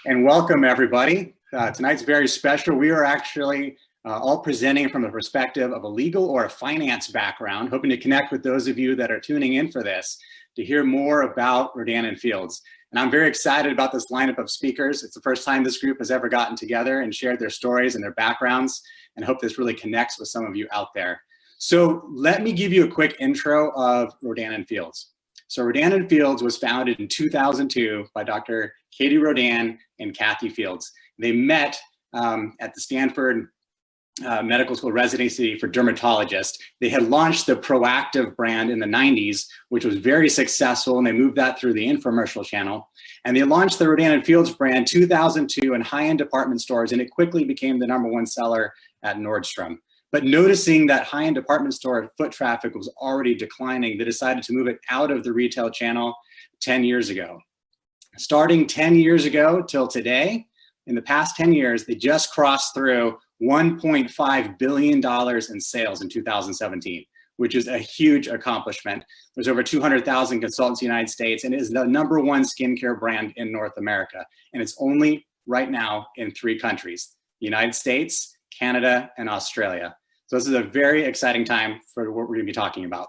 And welcome everybody. Tonight's very special. We are actually all presenting from the perspective of a legal or a finance background, hoping to connect with those of you that are tuning in for this to hear more about Rodan & Fields. And I'm very excited about this lineup of speakers. It's the first time this group has ever gotten together and shared their stories and their backgrounds, and hope this really connects with some of you out there. So let me give you a quick intro of Rodan & Fields. So Rodan & Fields was founded in 2002 by Dr. Katie Rodan and Kathy Fields. They met at the Stanford Medical School residency for dermatologists. They had launched the Proactive brand in the 90s, which was very successful, and they moved that through the infomercial channel. And they launched the Rodan & Fields brand 2002 in high-end department stores, and it quickly became the #1 seller at Nordstrom. But noticing that high-end department store foot traffic was already declining, they decided to move it out of the retail channel 10 years ago. Starting 10 years ago till today, in the past 10 years, they just crossed through $1.5 billion in sales in 2017, which is a huge accomplishment. There's over 200,000 consultants in the United States, and it is the #1 skincare brand in North America. And it's only right now in 3 countries, the United States, Canada, and Australia. So this is a very exciting time for what we're gonna be talking about.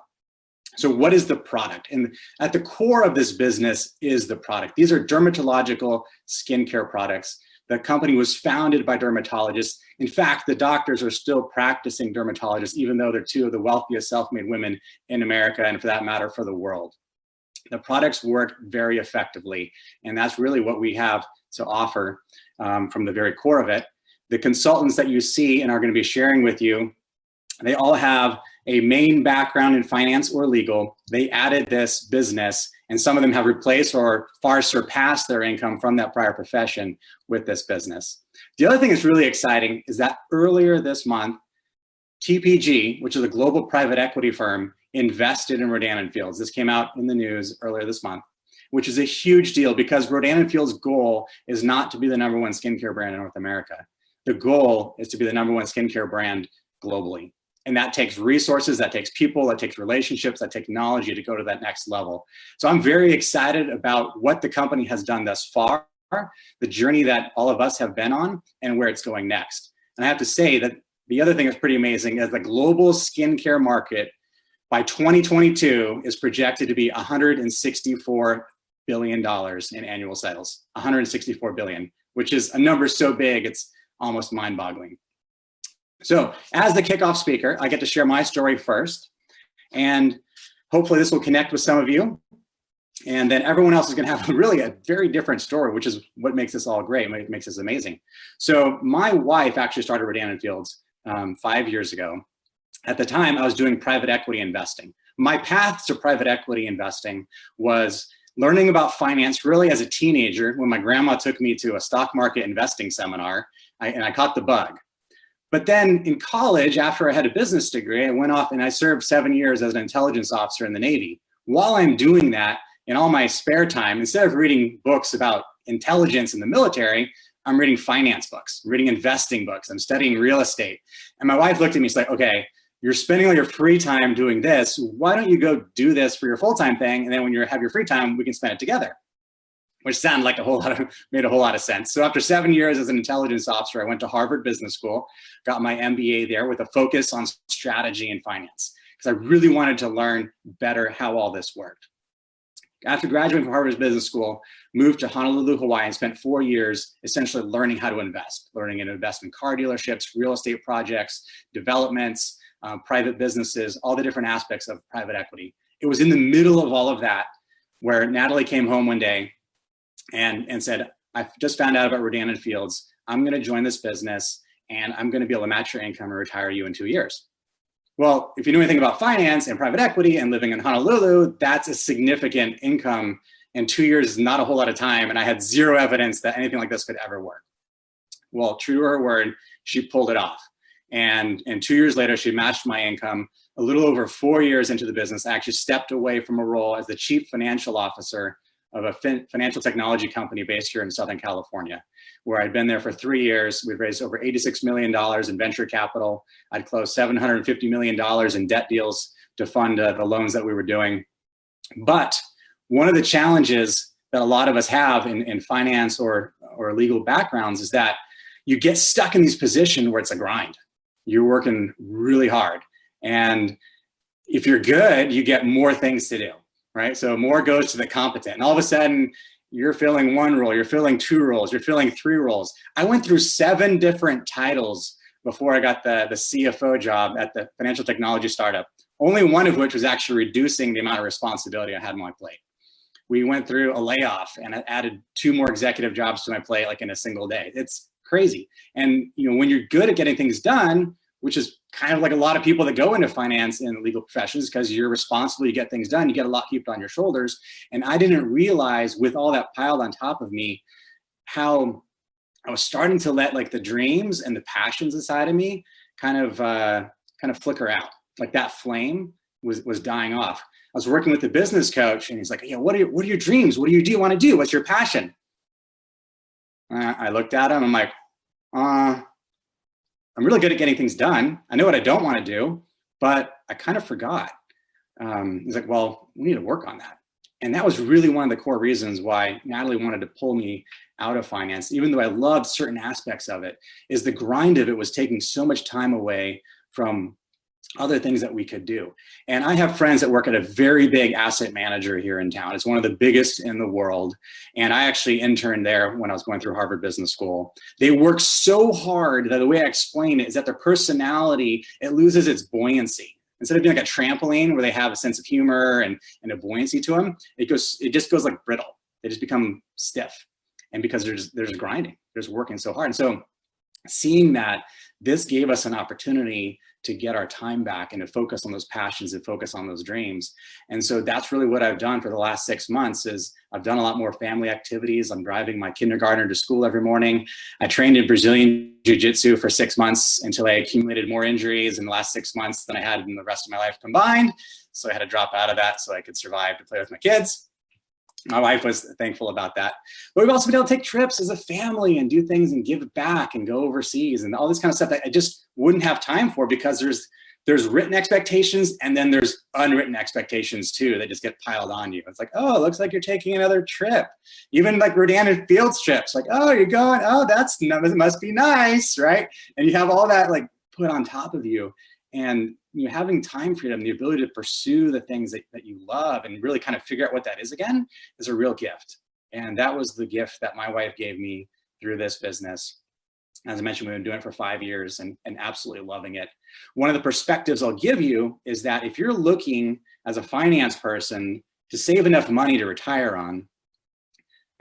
So what is the product? And at the core of this business is the product. These are dermatological skincare products. The company was founded by dermatologists. In fact, the doctors are still practicing dermatologists, even though they're 2 of the wealthiest self-made women in America, and for that matter, for the world. The products work very effectively, and that's really what we have to offer from the very core of it. The consultants that you see and are going to be sharing with you, they all have a main background in finance or legal. They added this business, and some of them have replaced or far surpassed their income from that prior profession with this business. The other thing that's really exciting is that earlier this month, TPG, which is a global private equity firm, invested in Rodan & Fields. This came out in the news earlier this month, which is a huge deal because Rodan & Fields' goal is not to be the #1 skincare brand in North America. The goal is to be the #1 skincare brand globally. And that takes resources, that takes people, that takes relationships, that technology to go to that next level. So I'm very excited about what the company has done thus far, the journey that all of us have been on, and where it's going next. And I have to say that the other thing that's pretty amazing is the global skincare market by 2022 is projected to be $164 billion in annual sales, $164 billion, which is a number so big, it's almost mind-boggling. So as the kickoff speaker, I get to share my story first, and hopefully this will connect with some of you. And then everyone else is going to have really a very different story, which is what makes this all great, what makes this amazing. So my wife actually started Rodan & Fields 5 years ago. At the time, I was doing private equity investing. My path to private equity investing was learning about finance really as a teenager when my grandma took me to a stock market investing seminar, and I caught the bug. But then in college, after I had a business degree, I went off and I served 7 years as an intelligence officer in the Navy. While I'm doing that, in all my spare time, instead of reading books about intelligence in the military, I'm reading finance books, reading investing books, I'm studying real estate. And my wife looked at me, she's like, okay, you're spending all your free time doing this. Why don't you go do this for your full-time thing? And then when you have your free time, we can spend it together. Which sounded like made a whole lot of sense. So after 7 years as an intelligence officer, I went to Harvard Business School, got my MBA there with a focus on strategy and finance, because I really wanted to learn better how all this worked. After graduating from Harvard Business School, moved to Honolulu, Hawaii, and spent 4 years essentially learning how to invest, learning how to invest in car dealerships, real estate projects, developments, private businesses, all the different aspects of private equity. It was in the middle of all of that where Natalie came home one day and said, I just found out about Rodan & Fields. I'm going to join this business, and I'm going to be able to match your income and retire you in 2 years. Well, if you know anything about finance and private equity and living in Honolulu, that's a significant income, and 2 years is not a whole lot of time, and I had zero evidence that anything like this could ever work. Well, true to her word, she pulled it off. And 2 years later, she matched my income. A little over 4 years into the business, I actually stepped away from a role as the chief financial officer of a financial technology company based here in Southern California, where I'd been there for 3 years. We've raised over $86 million in venture capital. I'd closed $750 million in debt deals to fund the loans that we were doing. But one of the challenges that a lot of us have in finance or or legal backgrounds is that you get stuck in these positions where it's a grind. You're working really hard. And if you're good, you get more things to do, right? So more goes to the competent. And all of a sudden, you're filling one role, you're filling two roles, you're filling three roles. I went through 7 different titles before I got the CFO job at the financial technology startup, only one of which was actually reducing the amount of responsibility I had on my plate. We went through a layoff and I added 2 more executive jobs to my plate like in a single day. It's crazy. And when you're good at getting things done, which is kind of like a lot of people that go into finance and legal professions, because you're responsible, you get things done, you get a lot heaped on your shoulders. And I didn't realize with all that piled on top of me, how I was starting to let like the dreams and the passions inside of me kind of flicker out. Like that flame was dying off. I was working with a business coach and he's like, yeah, what are your dreams? What do you want to do? What's your passion? I looked at him, I'm like, I'm really good at getting things done. I know what I don't want to do, but I kind of forgot. He's like, well, we need to work on that. And that was really one of the core reasons why Natalie wanted to pull me out of finance, even though I loved certain aspects of it, is the grind of it was taking so much time away from other things that we could do. And I have friends that work at a very big asset manager here in town. It's one of the biggest in the world. And I actually interned there when I was going through Harvard Business School. They work so hard that the way I explain it is that their personality, it loses its buoyancy. Instead of being like a trampoline where they have a sense of humor and a buoyancy to them, it just goes like brittle. They just become stiff. And because they're just grinding, they're just working so hard. And so seeing that, this gave us an opportunity to get our time back and to focus on those passions and focus on those dreams. And so that's really what I've done for the last 6 months is I've done a lot more family activities. I'm driving my kindergartner to school every morning. I trained in Brazilian jiu-jitsu for 6 months until I accumulated more injuries in the last 6 months than I had in the rest of my life combined. So I had to drop out of that so I could survive to play with my kids. My wife was thankful about that. But we've also been able to take trips as a family and do things and give back and go overseas and all this kind of stuff that I just wouldn't have time for because there's written expectations and then there's unwritten expectations too that just get piled on you. It's like, oh, it looks like you're taking another trip. Even like Rodan and Fields trips, like, oh, you're going, oh, it must be nice, right? And you have all that like put on top of you. And having time freedom, the ability to pursue the things that you love and really kind of figure out what that is again is a real gift. And that was the gift that my wife gave me through this business. As I mentioned, we've been doing it for 5 years and absolutely loving it. One of the perspectives I'll give you is that if you're looking as a finance person to save enough money to retire on,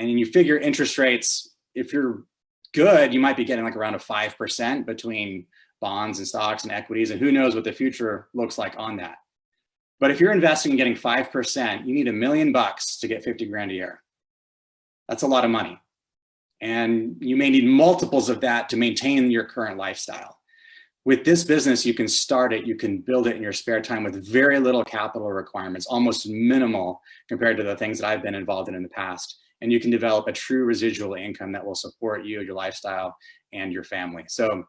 and you figure interest rates, if you're good, you might be getting like around a 5% between bonds and stocks and equities, and who knows what the future looks like on that. But if you're investing and getting 5%, you need $1 million to get 50 grand a year. That's a lot of money. And you may need multiples of that to maintain your current lifestyle. With this business, you can start it, you can build it in your spare time with very little capital requirements, almost minimal compared to the things that I've been involved in the past. And you can develop a true residual income that will support you, your lifestyle, and your family. So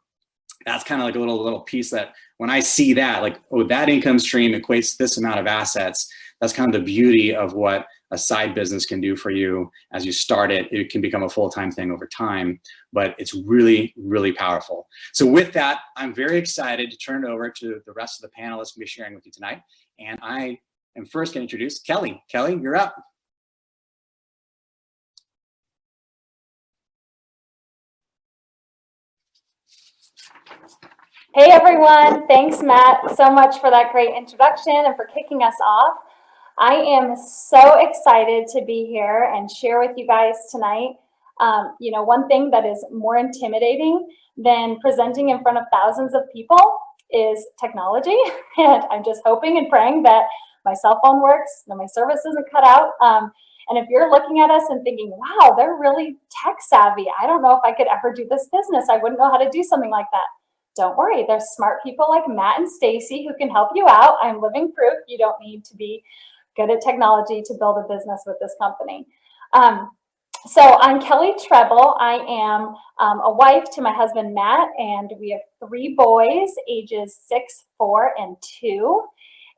that's kind of like a little piece that when I see that, like, oh, that income stream equates to this amount of assets, that's kind of the beauty of what a side business can do for you as you start it. It can become a full-time thing over time, but it's really, really powerful. So with that, I'm very excited to turn it over to the rest of the panelists we'll be sharing with you tonight. And I am first going to introduce Kelly. Kelly, you're up. Hey everyone, thanks Matt so much for that great introduction and for kicking us off. I am so excited to be here and share with you guys tonight. One thing that is more intimidating than presenting in front of thousands of people is technology. And I'm just hoping and praying that my cell phone works, that my service isn't cut out. And if you're looking at us and thinking, wow, they're really tech savvy. I don't know if I could ever do this business. I wouldn't know how to do something like that. Don't worry, there's smart people like Matt and Stacy who can help you out. I'm living proof you don't need to be good at technology to build a business with this company. So I'm Kelly Treble. I am a wife to my husband, Matt, and we have 3 boys, ages 6, 4, and 2.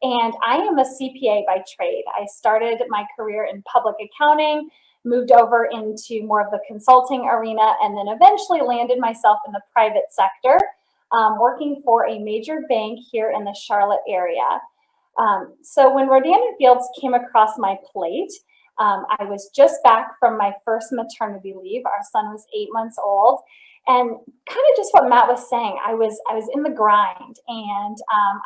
And I am a CPA by trade. I started my career in public accounting, moved over into more of the consulting arena, and then eventually landed myself in the private sector, working for a major bank here in the Charlotte area. So when Rodan & Fields came across my plate, I was just back from my first maternity leave. Our son was 8 months old. And kind of just what Matt was saying, I was in the grind, and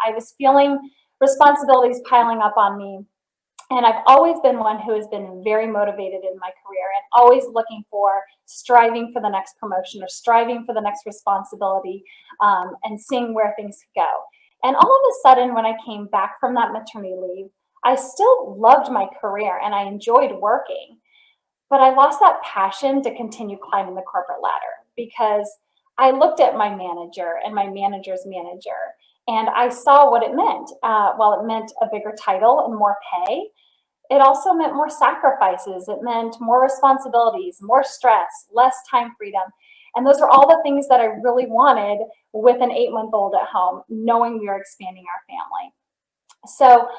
I was feeling responsibilities piling up on me. And I've always been one who has been very motivated in my career and always looking for, striving for the next promotion or striving for the next responsibility, and seeing where things could go. And all of a sudden, when I came back from that maternity leave, I still loved my career and I enjoyed working, but I lost that passion to continue climbing the corporate ladder, because I looked at my manager and my manager's manager, and I saw what it meant. While it meant a bigger title and more pay, it also meant more sacrifices. It meant more responsibilities, more stress, less time freedom. And those are all the things that I really wanted with an 8-month-old at home, knowing we were expanding our family. So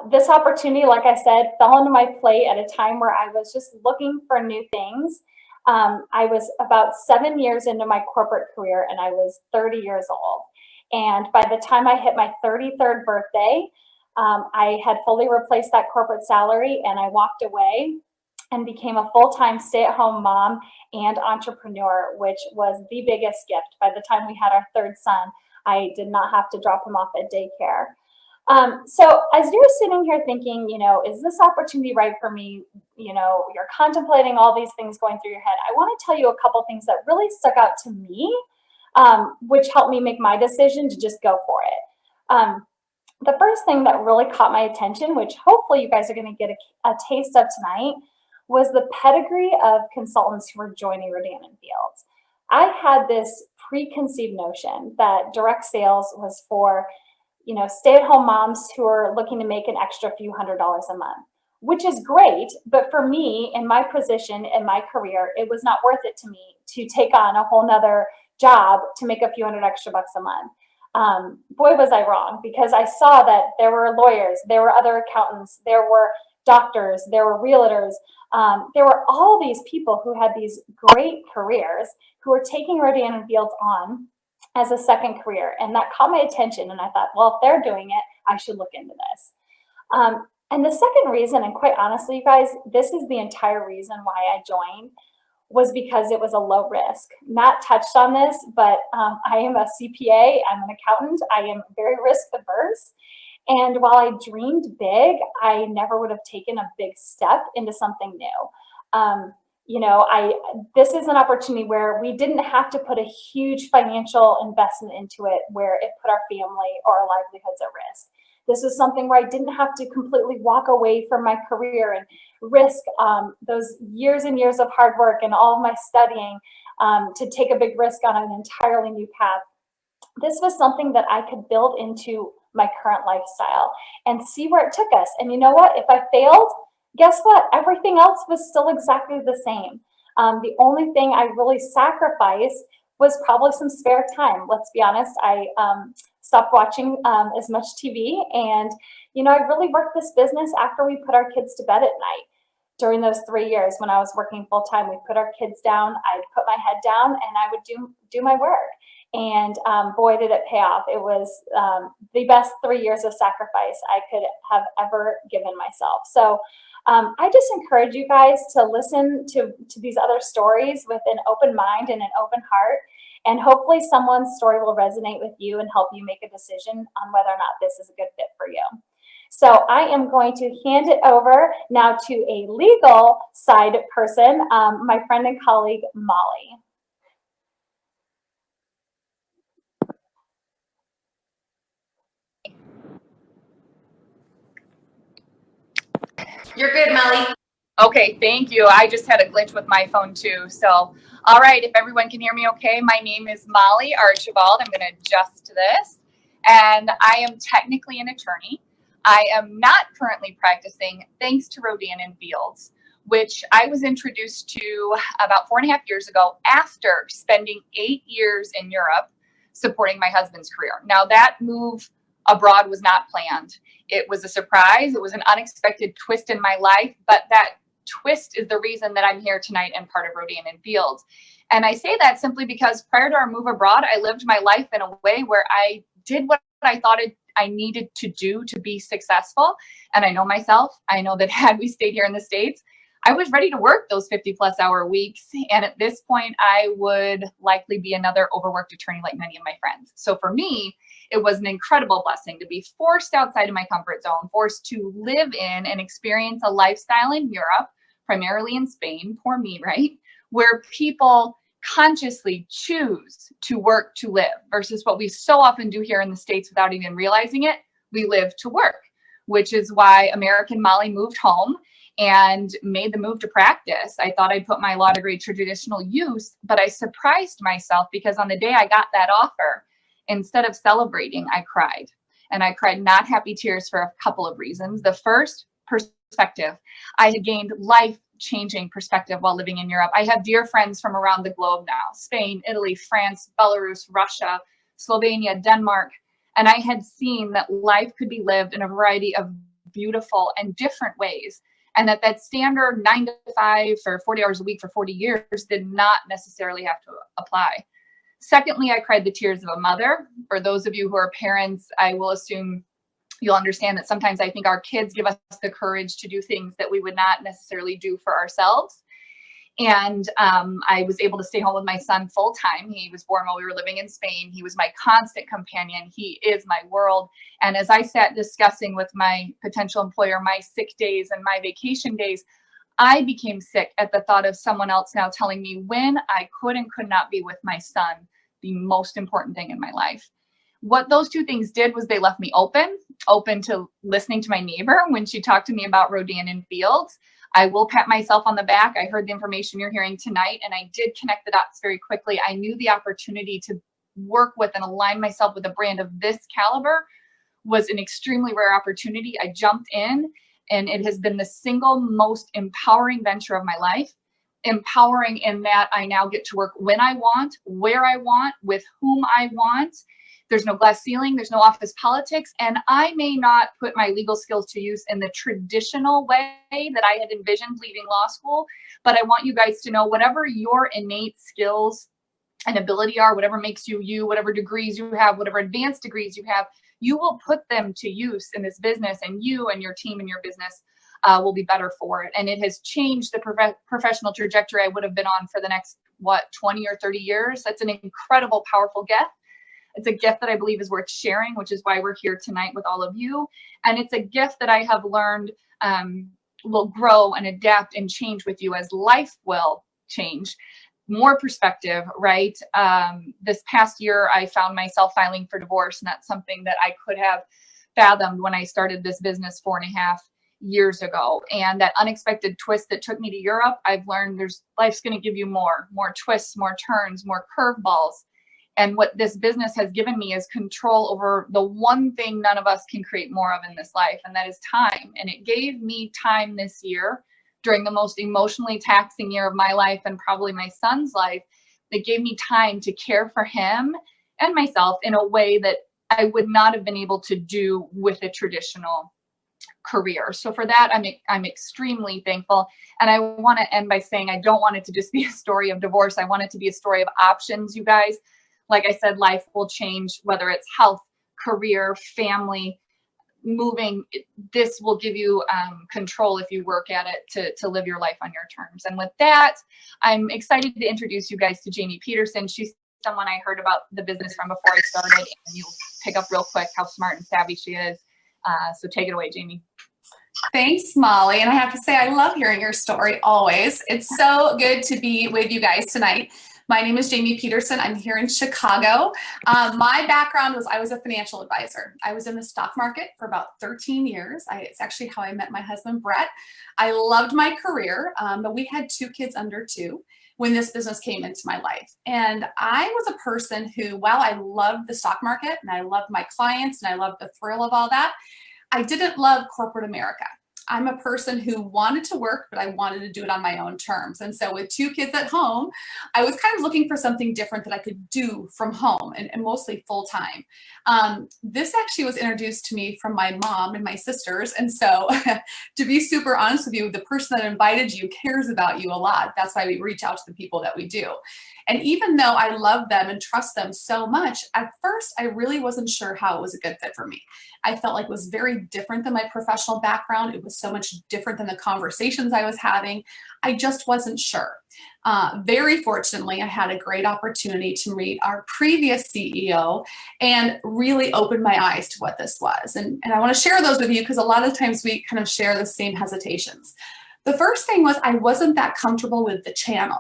this opportunity, like I said, fell onto my plate at a time where I was just looking for new things. I was about 7 years into my corporate career, and I was 30 years old. And by the time I hit my 33rd birthday, I had fully replaced that corporate salary, and I walked away and became a full-time stay-at-home mom and entrepreneur, which was the biggest gift. By the time we had our third son, I did not have to drop him off at daycare. So as you're sitting here thinking, is this opportunity right for me? You're contemplating all these things going through your head. I want to tell you a couple things that really stuck out to me, which helped me make my decision to just go for it. The first thing that really caught my attention, which hopefully you guys are going to get a taste of tonight, was the pedigree of consultants who were joining Rodan & Fields. I had this preconceived notion that direct sales was for stay-at-home moms who are looking to make an extra few $100s a month, which is great. But for me, in my position, in my career, it was not worth it to me to take on a whole nother job to make a few $100 extra a month. Boy, was I wrong, because I saw that there were lawyers, there were other accountants, there were doctors, there were realtors, there were all these people who had these great careers who were taking Rodan & Fields on as a second career. And that caught my attention. And I thought, well, if they're doing it, I should look into this. And the second reason, and quite honestly, you guys, this is the entire reason why I joined, was because it was a low risk. Matt touched on this, but I am a CPA, I'm an accountant, I am very risk averse. And while I dreamed big, I never would have taken a big step into something new. This is an opportunity where we didn't have to put a huge financial investment into it, where it put our family or our livelihoods at risk. This was something where I didn't have to completely walk away from my career and risk those years and years of hard work and all of my studying to take a big risk on an entirely new path. This was something that I could build into my current lifestyle and see where it took us. And you know what? If I failed, guess what? Everything else was still exactly the same. The only thing I really sacrificed was probably some spare time. Let's be honest, I stopped watching as much TV, and I really worked this business after we put our kids to bed at night. During those 3 years when I was working full time, we put our kids down, I'd put my head down, and I would do my work. And boy, did it pay off. It was the best 3 years of sacrifice I could have ever given myself. So I just encourage you guys to listen to these other stories with an open mind and an open heart. And hopefully someone's story will resonate with you and help you make a decision on whether or not this is a good fit for you. So I am going to hand it over now to a legal side person, my friend and colleague, Molly. You're good, Molly. Okay, thank you. I just had a glitch with my phone too. So, all right, if everyone can hear me okay, my name is Molly Archibald. I'm going to adjust to this. And I am technically an attorney. I am not currently practicing thanks to Rodan & Fields, which I was introduced to about 4.5 years ago after spending 8 years in Europe supporting my husband's career. Now, that move abroad was not planned. It was a surprise. It was an unexpected twist in my life, but that twist is the reason that I'm here tonight and part of Rodan and Fields. And I say that simply because prior to our move abroad, I lived my life in a way where I did what I thought I needed to do to be successful. And I know myself, I know that had we stayed here in the States, I was ready to work those 50+ hour weeks. And at this point, I would likely be another overworked attorney like many of my friends. So for me, it was an incredible blessing to be forced outside of my comfort zone, forced to live in and experience a lifestyle in Europe, primarily in Spain, poor me, right? Where people consciously choose to work to live versus what we so often do here in the States without even realizing it. We live to work, which is why American Molly moved home and made the move to practice. I thought I'd put my law degree to traditional use, but I surprised myself because on the day I got that offer, instead of celebrating, I cried. And I cried not happy tears for a couple of reasons. The first, perspective. I had gained life-changing perspective while living in Europe. I have dear friends from around the globe now: Spain, Italy, France, Belarus, Russia, Slovenia, Denmark. And I had seen that life could be lived in a variety of beautiful and different ways. And that standard 9 to 5 for 40 hours a week for 40 years did not necessarily have to apply. Secondly, I cried the tears of a mother. For those of you who are parents, I will assume you'll understand that sometimes I think our kids give us the courage to do things that we would not necessarily do for ourselves. And I was able to stay home with my son full time. He was born while we were living in Spain. He was my constant companion. He is my world. And as I sat discussing with my potential employer my sick days and my vacation days, I became sick at the thought of someone else now telling me when I could and could not be with my son, the most important thing in my life. What those two things did was they left me open to listening to my neighbor when she talked to me about Rodan and Fields. I will pat myself on the back. I heard the information you're hearing tonight, and I did connect the dots very quickly. I knew the opportunity to work with and align myself with a brand of this caliber was an extremely rare opportunity. I jumped in, and it has been the single most empowering venture of my life. Empowering in that I now get to work when I want, where I want, with whom I want. There's no glass ceiling, there's no office politics, and I may not put my legal skills to use in the traditional way that I had envisioned leaving law school, but I want you guys to know whatever your innate skills and ability are, whatever makes you you, whatever degrees you have, whatever advanced degrees you have, you will put them to use in this business, and you and your team and your business will be better for it. And it has changed the professional trajectory I would have been on for the next, 20 or 30 years. That's an incredible, powerful gift. It's a gift that I believe is worth sharing, which is why we're here tonight with all of you. And it's a gift that I have learned will grow and adapt and change with you as life will change. More perspective, right? This past year, I found myself filing for divorce, and that's something that I could have fathomed when I started this business 4.5 years ago. And that unexpected twist that took me to Europe, I've learned life's going to give you more twists, more turns, more curveballs. And what this business has given me is control over the one thing none of us can create more of in this life, and that is time. And it gave me time this year during the most emotionally taxing year of my life and probably my son's life. It gave me time to care for him and myself in a way that I would not have been able to do with a traditional career. So for that, I'm extremely thankful. And I want to end by saying I don't want it to just be a story of divorce. I want it to be a story of options, you guys. Like I said, life will change, whether it's health, career, family, moving. This will give you control if you work at it to live your life on your terms. And with that, I'm excited to introduce you guys to Jamie Peterson. She's someone I heard about the business from before I started, and you'll pick up real quick how smart and savvy she is. So take it away, Jamie. Thanks, Molly. And I have to say, I love hearing your story always. It's so good to be with you guys tonight. My name is Jamie Peterson. I'm here in Chicago. My background was I was a financial advisor. I was in the stock market for about 13 years. It's actually how I met my husband, Brett. I loved my career, but we had 2 kids under 2 when this business came into my life. And I was a person who, while I loved the stock market and I loved my clients and I loved the thrill of all that, I didn't love corporate America. I'm a person who wanted to work, but I wanted to do it on my own terms. And so with 2 kids at home, I was kind of looking for something different that I could do from home and mostly full time. This actually was introduced to me from my mom and my sisters. And so to be super honest with you, the person that invited you cares about you a lot. That's why we reach out to the people that we do. And even though I love them and trust them so much, at first I really wasn't sure how it was a good fit for me. I felt like it was very different than my professional background. It was so much different than the conversations I was having. I just wasn't sure. Very fortunately, I had a great opportunity to meet our previous CEO and really opened my eyes to what this was. And I want to share those with you because a lot of times we kind of share the same hesitations. The first thing was I wasn't that comfortable with the channel.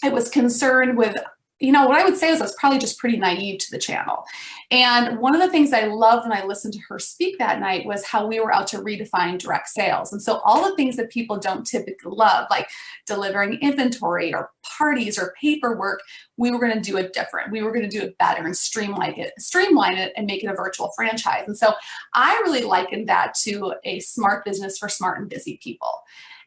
I was concerned with, what I would say is I was probably just pretty naive to the channel. And one of the things I loved when I listened to her speak that night was how we were out to redefine direct sales. And so all the things that people don't typically love, like delivering inventory or parties or paperwork, we were going to do it different. We were going to do it better and streamline it and make it a virtual franchise. And so I really likened that to a smart business for smart and busy people.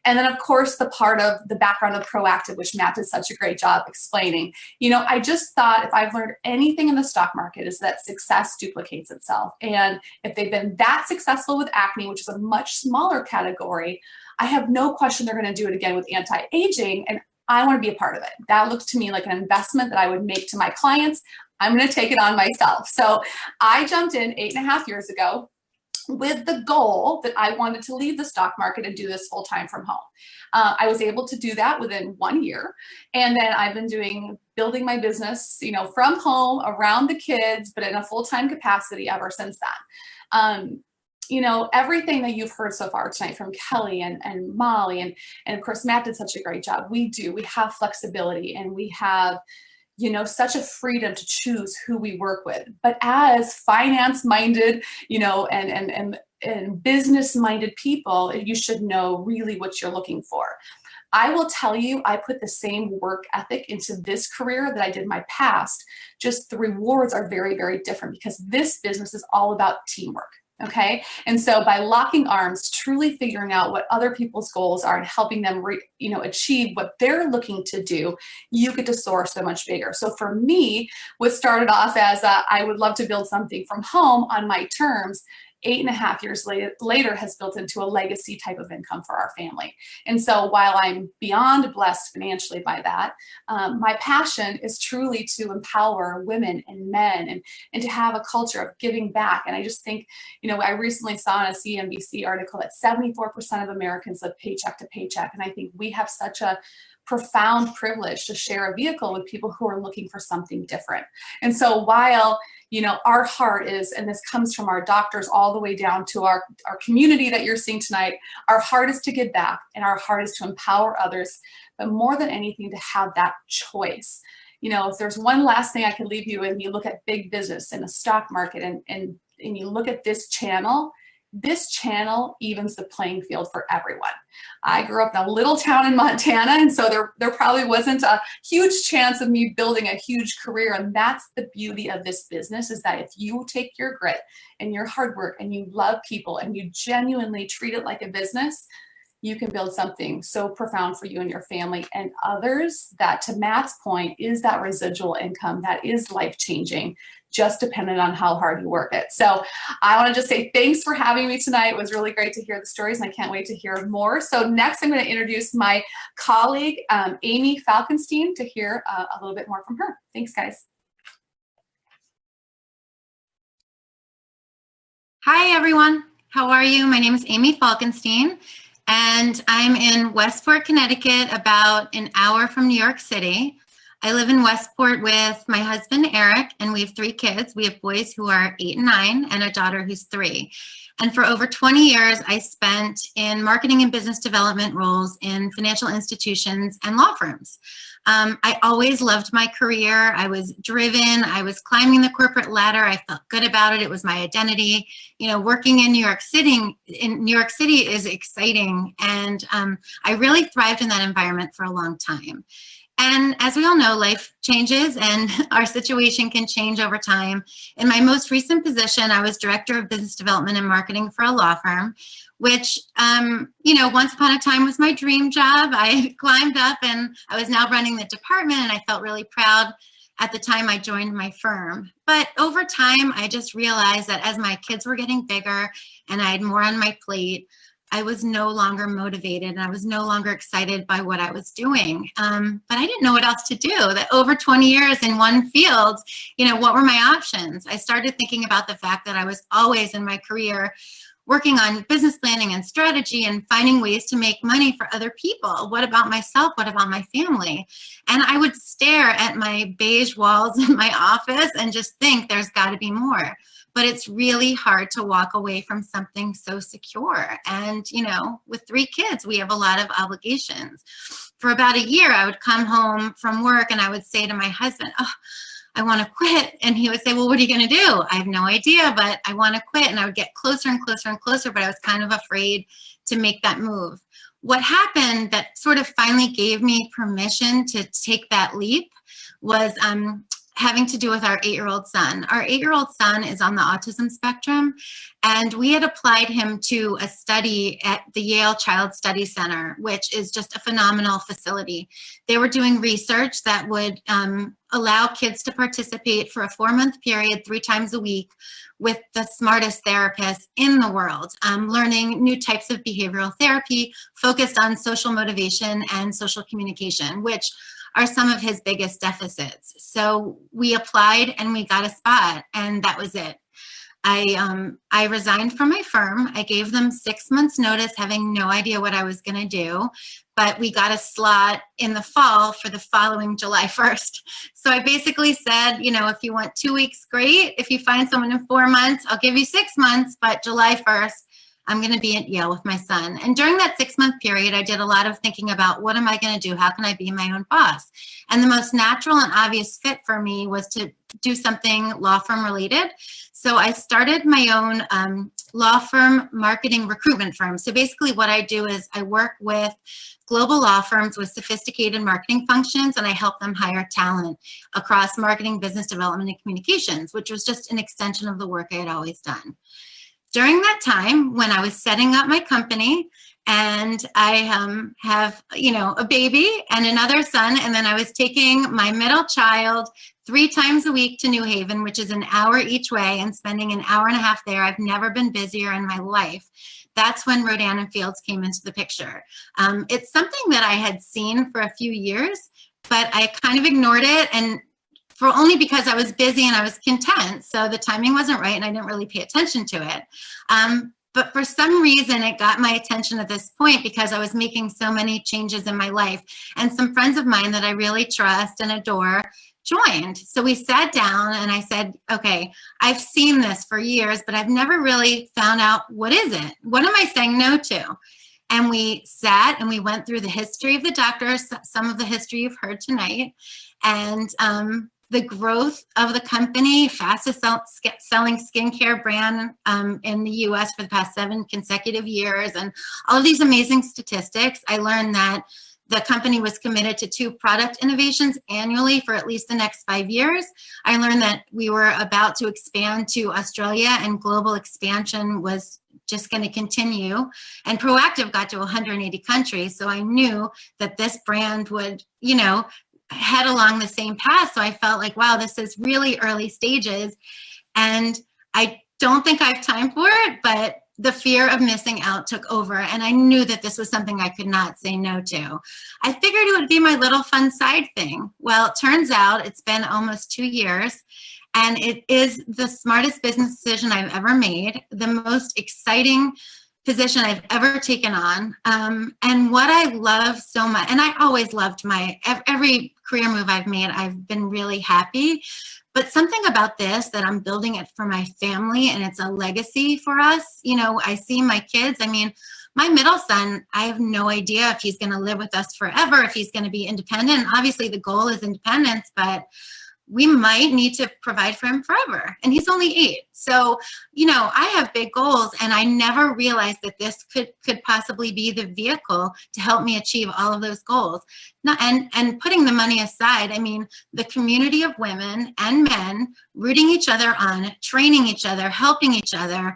And then, of course, the part of the background of proactive, which Matt did such a great job explaining. I just thought if I've learned anything in the stock market is that success duplicates itself. And if they've been that successful with acne, which is a much smaller category, I have no question they're going to do it again with anti-aging. And I want to be a part of it. That looks to me like an investment that I would make to my clients. I'm going to take it on myself. So I jumped in 8.5 years ago with the goal that I wanted to leave the stock market and do this full time from home. I was able to do that within 1 year. And then I've been building my business, from home around the kids, but in a full-time capacity ever since then. Everything that you've heard so far tonight from Kelly and Molly, and of course, Matt did such a great job. We have flexibility and we have such a freedom to choose who we work with. But as finance-minded, and business-minded people, you should know really what you're looking for. I will tell you, I put the same work ethic into this career that I did in my past. Just the rewards are very, very different because this business is all about teamwork. Okay. And so by locking arms, truly figuring out what other people's goals are and helping them, achieve what they're looking to do, you get to soar so much bigger. So for me, what started off as I would love to build something from home on my terms, 8.5 years later has built into a legacy type of income for our family. And so while I'm beyond blessed financially by that, my passion is truly to empower women and men and to have a culture of giving back. And I just think, I recently saw in a CNBC article that 74% of Americans live paycheck to paycheck. And I think we have such a profound privilege to share a vehicle with people who are looking for something different. And so while our heart is, and this comes from our doctors all the way down to our community that you're seeing tonight, our heart is to give back and our heart is to empower others, but more than anything to have that choice. If there's one last thing I could leave you with, you look at big business and the stock market and you look at this channel evens the playing field for everyone. I grew up in a little town in Montana, and so there probably wasn't a huge chance of me building a huge career. And that's the beauty of this business, is that if you take your grit and your hard work and you love people and you genuinely treat it like a business, you can build something so profound for you and your family and others that, to Matt's point, is that residual income that is life-changing, just dependent on how hard you work it. So I want to just say thanks for having me tonight. It was really great to hear the stories, and I can't wait to hear more. So next, I'm going to introduce my colleague, Amy Falkenstein, to hear a little bit more from her. Thanks, guys. Hi, everyone. How are you? My name is Amy Falkenstein, and I'm in Westport, Connecticut, about an hour from New York City. I live in Westport with my husband, Eric, and we have 3 kids. We have boys who are 8 and 9 and a daughter who's 3. And for over 20 years, I spent in marketing and business development roles in financial institutions and law firms. I always loved my career. I was driven. I was climbing the corporate ladder. I felt good about it. It was my identity. Working in New York City is exciting. And I really thrived in that environment for a long time. And as we all know, life changes and our situation can change over time. In my most recent position, I was Director of Business Development and Marketing for a law firm, which, once upon a time was my dream job. I climbed up and I was now running the department, and I felt really proud at the time I joined my firm. But over time, I just realized that as my kids were getting bigger and I had more on my plate, I was no longer motivated and I was no longer excited by what I was doing. But I didn't know what else to do. That over 20 years in one field, what were my options? I started thinking about the fact that I was always in my career working on business planning and strategy and finding ways to make money for other people. What about myself? What about my family? And I would stare at my beige walls in my office and just think there's got to be more. But it's really hard to walk away from something so secure. And, with 3 kids, we have a lot of obligations. For about a year, I would come home from work and I would say to my husband, "Oh, I want to quit." And he would say, "Well, what are you going to do?" "I have no idea, but I want to quit." And I would get closer and closer and closer, but I was kind of afraid to make that move. What happened that sort of finally gave me permission to take that leap was having to do with our 8-year-old son. Our 8-year-old son is on the autism spectrum, and we had applied him to a study at the Yale Child Study Center, which is just a phenomenal facility. They were doing research that would allow kids to participate for a 4-month period 3 times a week with the smartest therapists in the world, learning new types of behavioral therapy focused on social motivation and social communication, which are some of his biggest deficits. So we applied and we got a spot, and that was it. I resigned from my firm. I gave them 6 months notice, having no idea what I was going to do, but we got a slot in the fall for the following July 1st. So I basically said, if you want 2 weeks, great. If you find someone in 4 months, I'll give you 6 months, but July 1st, I'm going to be at Yale with my son. And during that 6-month period, I did a lot of thinking about what am I going to do? How can I be my own boss? And the most natural and obvious fit for me was to do something law firm related. So I started my own law firm marketing recruitment firm. So basically what I do is I work with global law firms with sophisticated marketing functions, and I help them hire talent across marketing, business development, and communications, which was just an extension of the work I had always done. During that time, when I was setting up my company, and I have, a baby and another son, and then I was taking my middle child 3 times a week to New Haven, which is an hour each way, and spending an hour and a half there. I've never been busier in my life. That's when Rodan & Fields came into the picture. It's something that I had seen for a few years, but I kind of ignored it, and for only because I was busy and I was content. So the timing wasn't right and I didn't really pay attention to it. But for some reason, it got my attention at this point because I was making so many changes in my life. And some friends of mine that I really trust and adore joined. So we sat down and I said, okay, I've seen this for years, but I've never really found out what is it? What am I saying no to? And we sat and we went through the history of the doctors, some of the history you've heard tonight, and the growth of the company, fastest selling skincare brand in the US for the past 7 consecutive years, and all of these amazing statistics. I learned that the company was committed to 2 product innovations annually for at least the next 5 years. I learned that we were about to expand to Australia, and global expansion was just going to continue. And Proactive got to 180 countries. So I knew that this brand would, head along the same path. So I felt like, wow, this is really early stages. And I don't think I have time for it, but the fear of missing out took over. And I knew that this was something I could not say no to. I figured it would be my little fun side thing. Well, it turns out it's been almost 2 years. And it is the smartest business decision I've ever made, the most exciting position I've ever taken on. And what I love so much, and I always loved every career move I've made, I've been really happy. But something about this, that I'm building it for my family and it's a legacy for us. I see my kids. I mean, my middle son, I have no idea if he's going to live with us forever, if he's going to be independent. Obviously, the goal is independence, but we might need to provide for him forever. And he's only 8. So, you know, I have big goals, and I never realized that this could possibly be the vehicle to help me achieve all of those goals. And putting the money aside, I mean, the community of women and men rooting each other on, training each other, helping each other.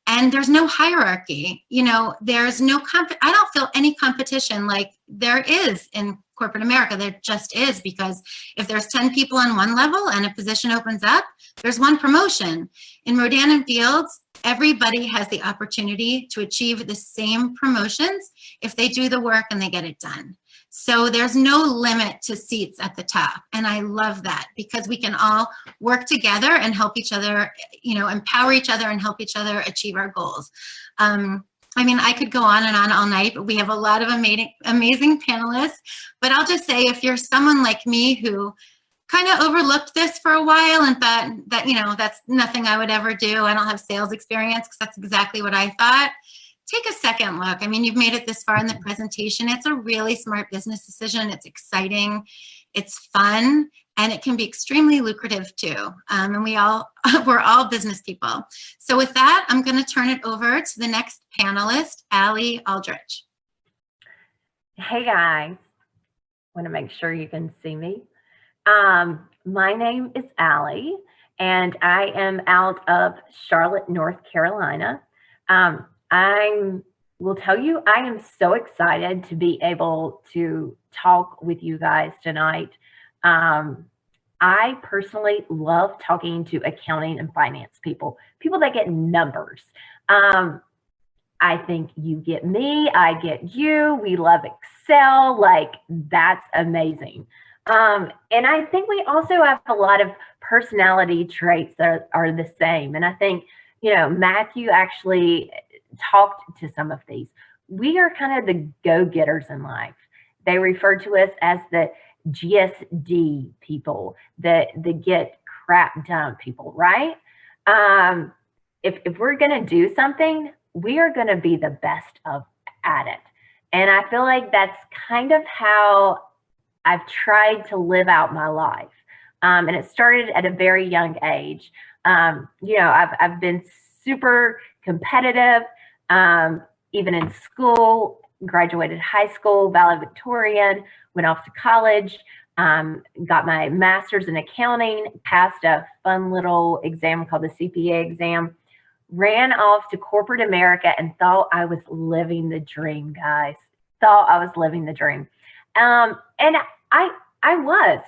And there's no hierarchy, you know, there's no, I don't feel any competition like there is in corporate America. There just is, because if there's 10 people on one level and a position opens up, there's one promotion. In Rodan and Fields, everybody has the opportunity to achieve the same promotions if they do the work and they get it done. So there's no limit to seats at the top. And I love that, because we can all work together and help each other, you know, empower each other and help each other achieve our goals. I mean, I could go on and on all night, but we have a lot of amazing panelists. But I'll just say, if you're someone like me who kind of overlooked this for a while and thought that, you know, that's nothing I would ever do, I don't have sales experience, because that's exactly what I thought. Take a second look. I mean, you've made it this far in the presentation. It's a really smart business decision. It's exciting, it's fun, and it can be extremely lucrative too. And we're all business people. So with that, I'm going to turn it over to the next panelist, Allie Aldrich. Hey guys, want to make sure you can see me. My name is Allie, and I am out of Charlotte, North Carolina. I will tell you, I am so excited to be able to talk with you guys tonight. I personally love talking to accounting and finance people that get numbers. I think you get me, I get you, we love Excel, like that's amazing. And I think we also have a lot of personality traits that are the same. And I think, you know, Matthew actually talked to some of these. We are kind of the go-getters in life. They refer to us as the GSD people, the get crap done people, right? If we're going to do something, we are going to be the best at it. And I feel like that's kind of how I've tried to live out my life. And it started at a very young age. You know, I've been super competitive, even in school, graduated high school, valedictorian, went off to college, got my master's in accounting, passed a fun little exam called the CPA exam, ran off to corporate America and thought I was living the dream, guys. Thought I was living the dream. And I was,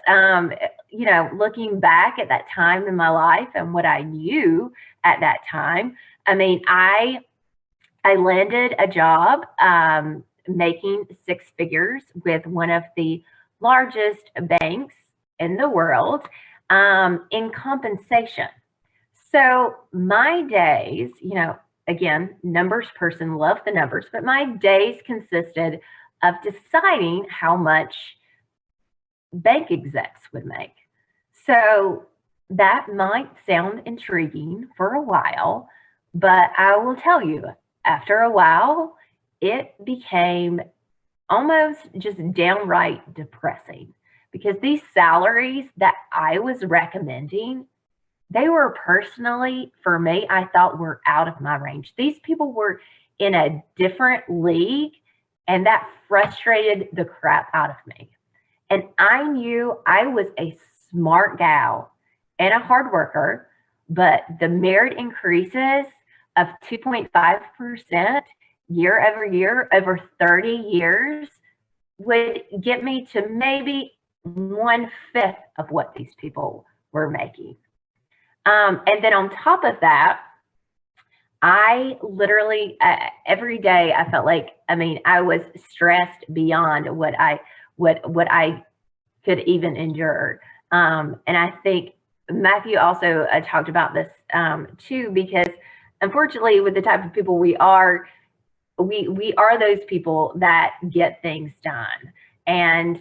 you know, looking back at that time in my life and what I knew at that time, I mean, I landed a job making 6 figures with one of the largest banks in the world in compensation. So my days, you know, again, numbers person, love the numbers, but my days consisted of deciding how much bank execs would make. So that might sound intriguing for a while, but I will tell you, after a while, it became almost just downright depressing, because these salaries that I was recommending, they were personally, for me, I thought were out of my range. These people were in a different league, and that frustrated the crap out of me. And I knew I was a smart gal and a hard worker, but the merit increases of 2.5% year over year over 30 years would get me to maybe 1/5 of what these people were making. And then on top of that, I literally every day I felt like, I mean, I was stressed beyond what I could even endure. And I think Matthew also talked about this too, because unfortunately, with the type of people we are those people that get things done. And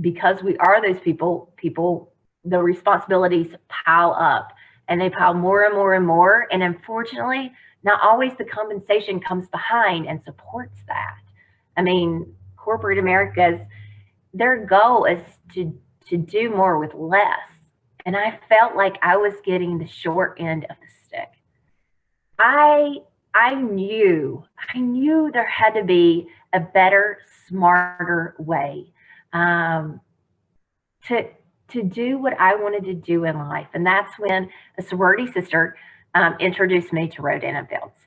because we are those people, the responsibilities pile up, and they pile more and more and more. And unfortunately, not always the compensation comes behind and supports that. I mean, corporate America's, their goal is to do more with less. And I felt like I was getting the short end of the stick. I knew there had to be a better, smarter way to do what I wanted to do in life. And that's when a sorority sister introduced me to Rodan & Fields.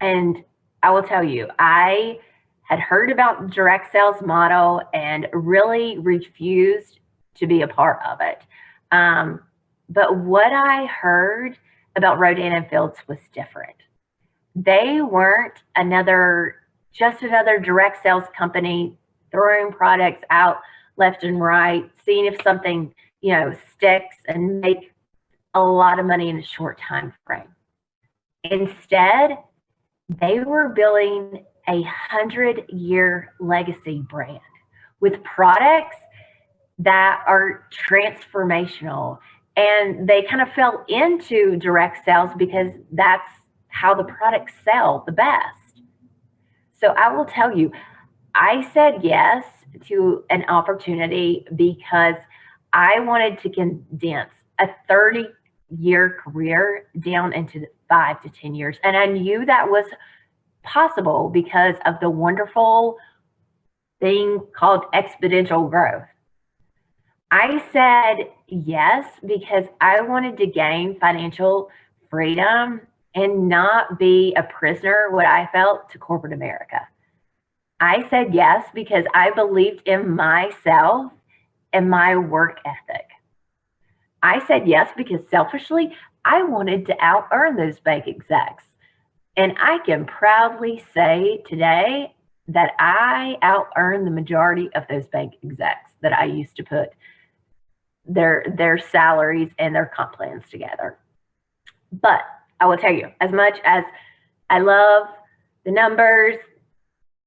And I will tell you, I had heard about the direct sales model and really refused to be a part of it. But what I heard about Rodan & Fields was different. They weren't just another direct sales company throwing products out left and right, seeing if something, sticks and make a lot of money in a short time frame. Instead, they were building a 100-year legacy brand with products that are transformational. And they kind of fell into direct sales because that's how the products sell the best. So I will tell you, I said yes to an opportunity because I wanted to condense a 30-year career down into 5 to 10 years. And I knew that was possible because of the wonderful thing called exponential growth. I said yes because I wanted to gain financial freedom and not be a prisoner, what I felt, to corporate America. I said yes because I believed in myself and my work ethic. I said yes because selfishly, I wanted to out-earn those bank execs. And I can proudly say today that I out-earned the majority of those bank execs that I used to put their salaries and their comp plans together. But I will tell you, as much as I love the numbers,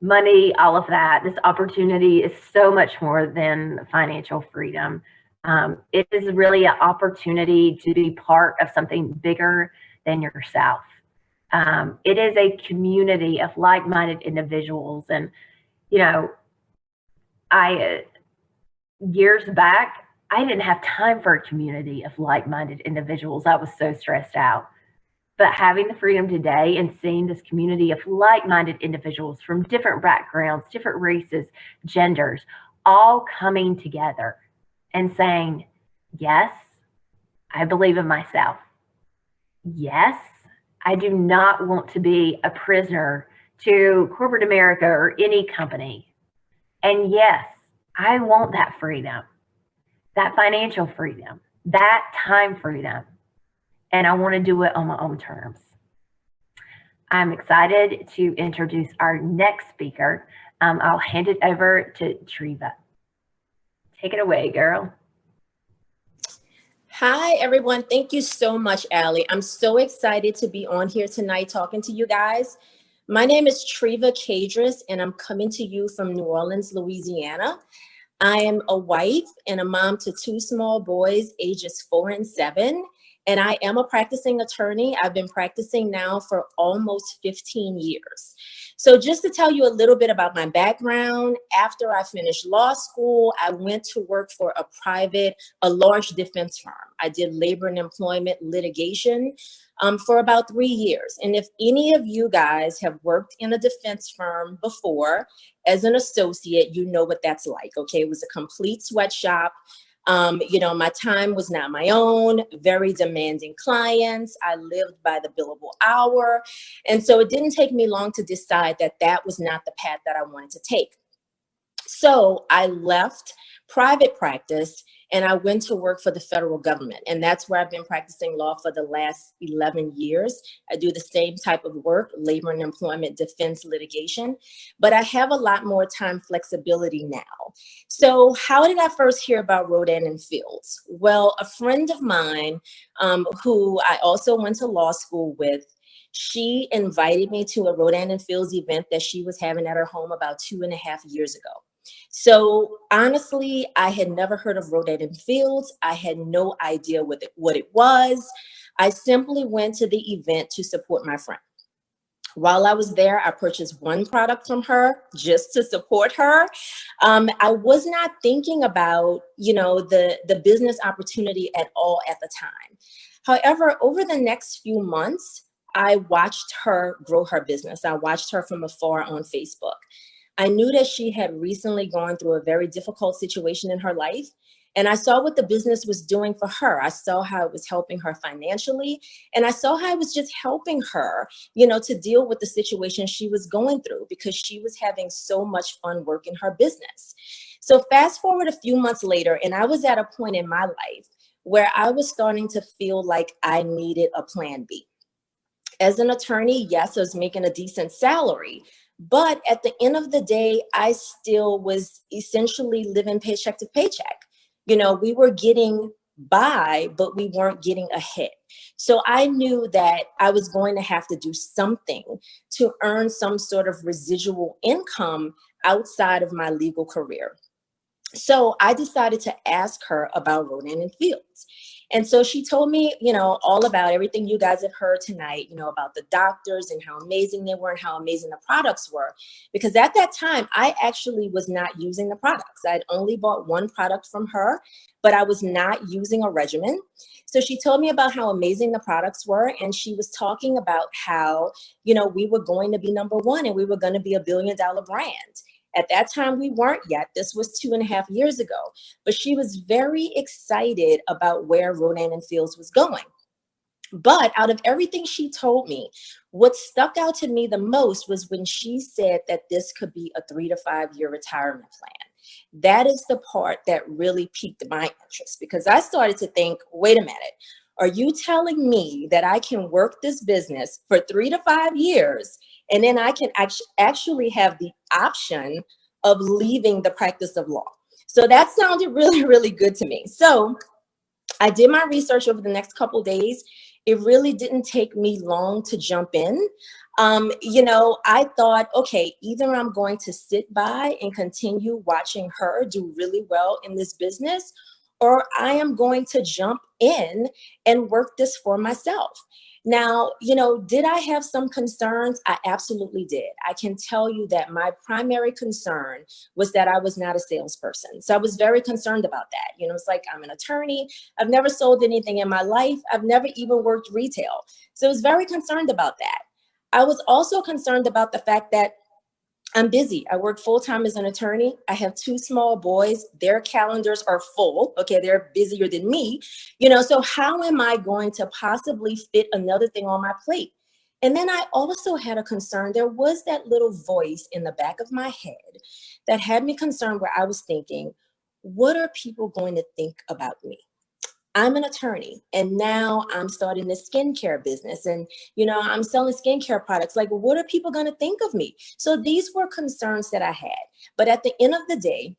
money, all of that, this opportunity is so much more than financial freedom. It is really an opportunity to be part of something bigger than yourself. It is a community of like-minded individuals. And, years back, I didn't have time for a community of like-minded individuals. I was so stressed out. But having the freedom today and seeing this community of like-minded individuals from different backgrounds, different races, genders, all coming together and saying, yes, I believe in myself. Yes, I do not want to be a prisoner to corporate America or any company. And yes, I want that freedom, that financial freedom, that time freedom. And I want to do it on my own terms. I'm excited to introduce our next speaker. I'll hand it over to Treva. Take it away, girl. Hi, everyone. Thank you so much, Allie. I'm so excited to be on here tonight talking to you guys. My name is Treva Cadris, and I'm coming to you from New Orleans, Louisiana. I am a wife and a mom to 2 small boys, ages 4 and 7. And I am a practicing attorney. I've been practicing now for almost 15 years. So just to tell you a little bit about my background, after I finished law school, I went to work for a large defense firm. I did labor and employment litigation for about 3 years. And if any of you guys have worked in a defense firm before as an associate, you know what that's like, okay? It was a complete sweatshop. My time was not my own, very demanding clients. I lived by the billable hour. And so it didn't take me long to decide that that was not the path that I wanted to take. So I left private practice and I went to work for the federal government. And that's where I've been practicing law for the last 11 years. I do the same type of work, labor and employment defense litigation, but I have a lot more time flexibility now. So how did I first hear about Rodan & Fields? Well, a friend of mine who I also went to law school with, she invited me to a Rodan & Fields event that she was having at her home about 2.5 years ago. So honestly, I had never heard of Rodan & Fields. I had no idea what it was. I simply went to the event to support my friend. While I was there, I purchased one product from her just to support her. I was not thinking about, the business opportunity at all at the time. However, over the next few months, I watched her grow her business. I watched her from afar on Facebook. I knew that she had recently gone through a very difficult situation in her life. And I saw what the business was doing for her. I saw how it was helping her financially. And I saw how it was just helping her, to deal with the situation she was going through, because she was having so much fun working her business. So fast forward a few months later, and I was at a point in my life where I was starting to feel like I needed a plan B. As an attorney, yes, I was making a decent salary. But at the end of the day, I still was essentially living paycheck to paycheck. We were getting by, but we weren't getting ahead. So I knew that I was going to have to do something to earn some sort of residual income outside of my legal career. So I decided to ask her about Rodan & Fields. And so she told me, all about everything you guys have heard tonight, about the doctors and how amazing they were and how amazing the products were. Because at that time, I actually was not using the products. I'd only bought one product from her, but I was not using a regimen. So she told me about how amazing the products were. And she was talking about how, we were going to be number one and we were going to be $1 billion brand. At that time, we weren't yet. This was 2.5 years ago. But she was very excited about where Rodan & Fields was going. But out of everything she told me, what stuck out to me the most was when she said that this could be a 3 to 5 year retirement plan. That is the part that really piqued my interest, because I started to think, wait a minute, are you telling me that I can work this business for 3 to 5 years and then I can actually have the option of leaving the practice of law? So that sounded really, really good to me. So I did my research over the next couple of days. It really didn't take me long to jump in. I thought, okay, either I'm going to sit by and continue watching her do really well in this business, or I am going to jump in and work this for myself. Now, did I have some concerns? I absolutely did. I can tell you that my primary concern was that I was not a salesperson. So I was very concerned about that. It's like, I'm an attorney. I've never sold anything in my life. I've never even worked retail. So I was very concerned about that. I was also concerned about the fact that I'm busy. I work full-time as an attorney. I have 2 small boys. Their calendars are full. Okay, they're busier than me. So how am I going to possibly fit another thing on my plate? And then I also had a concern. There was that little voice in the back of my head that had me concerned, where I was thinking, what are people going to think about me? I'm an attorney, and now I'm starting this skincare business, and I'm selling skincare products. Like, what are people going to think of me? So these were concerns that I had. But at the end of the day,